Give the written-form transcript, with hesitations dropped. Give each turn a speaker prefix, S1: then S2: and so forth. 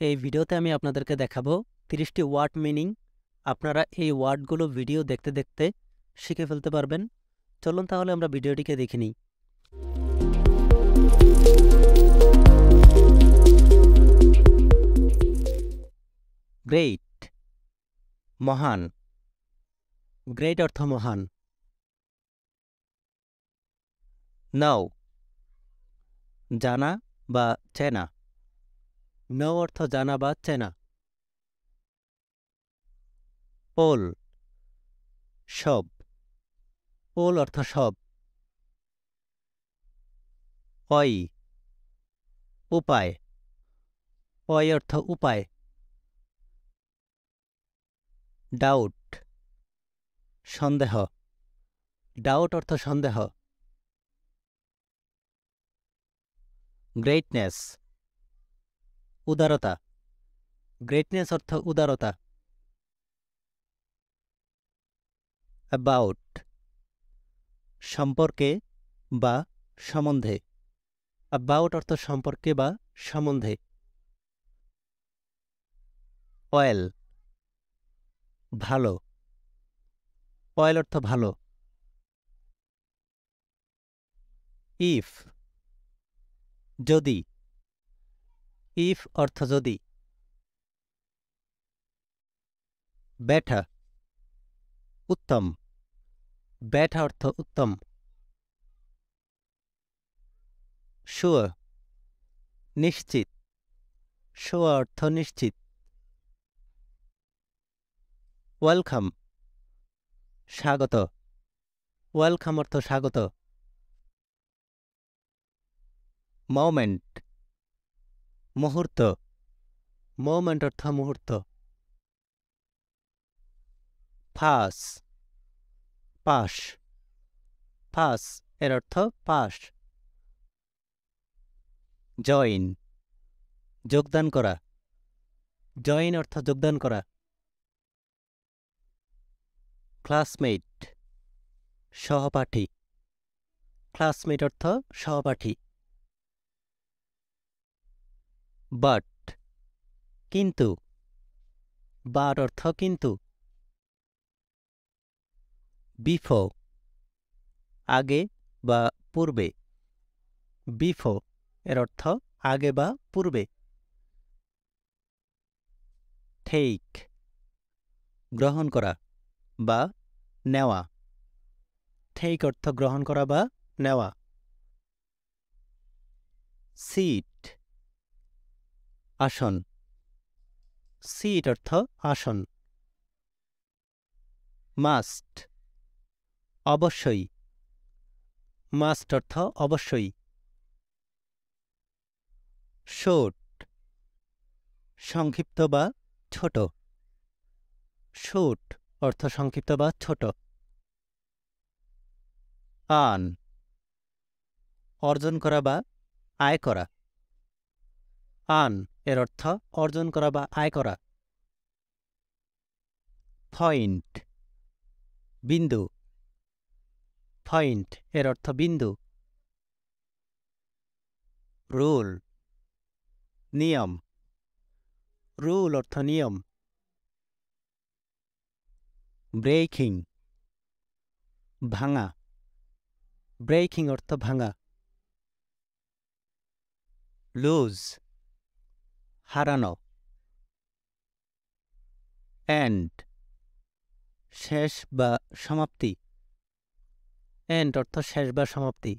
S1: এই ভিডিওতে আমি আপনাদেরকে দেখাবো 30টি ওয়ার্ড মিনিং। আপনারা এই ওয়ার্ডগুলো ভিডিও দেখতে দেখতে শিখে ফেলতে পারবেন। চলুন তাহলে আমরা ভিডিওটিকে দেখে নিই। গ্রেট, মহান। গ্রেট অর্থ মহান। নাও, জানা বা চেনা। নাও অর্থ জানা বা চেনা। পোল, সব। পোল অর্থ সব। অই, উপায়। অয় অর্থ উপায়। ডাউট, সন্দেহ। ডাউট অর্থ সন্দেহ। গ্রেটনেস, উদারতা। গ্রেটনেস অর্থ উদারতা। অ্যাবাউট, সম্পর্কে বা সম্বন্ধে। অ্যাবাউট অর্থ সম্পর্কে বা সম্বন্ধে। অয়েল, ভালো। অয়েল অর্থ ভালো। ইফ, যদি। ইফ অর্থ যদি। বেটা, উত্তম। বেটা অর্থ উত্তম। শিওর, নিশ্চিত। শিওর অর্থ নিশ্চিত। ওয়েলকাম, স্বাগত। ওয়েলকাম অর্থ স্বাগত। মোমেন্ট, মুহূর্ত। মোমেন্ট অর্থ মুহূর্ত। ফাস, পাশ। ফাস এর অর্থ পাশ। জয়েন, যোগদান করা। জয়েন অর্থ যোগদান করা। ক্লাসমেট, সহপাঠী। ক্লাসমেট অর্থ সহপাঠী। বাট, কিন্তু। বাট অর্থ কিন্তু। বিফো, আগে বা পূর্বে। বিফো এর অর্থ আগে বা পূর্বে। টেক, গ্রহণ করা বা নেওয়া। টেক অর্থ গ্রহণ করা বা নেওয়া। সিট, আসন। সিট অর্থ আসন। মাস্ট, অবশ্যই। মাস্ট অর্থ অবশ্যই। শর্ট, সংক্ষিপ্ত বা ছোট। শর্ট অর্থ সংক্ষিপ্ত বা ছোট। আর্ন, অর্জন করা বা আয় করা। আর্ন এর অর্থ অর্জন করা বা আয় করা। পয়েন্ট, বিন্দু। পয়েন্ট এর অর্থ বিন্দু। রুল, নিয়ম। রুল অর্থ নিয়ম। ব্রেকিং, ভাঙা। ব্রেকিং অর্থ ভাঙা। লুজ, হারানো। এন্ড, শেষ বা সমাপ্তি। এন্ড অর্থ শেষ বা সমাপ্তি।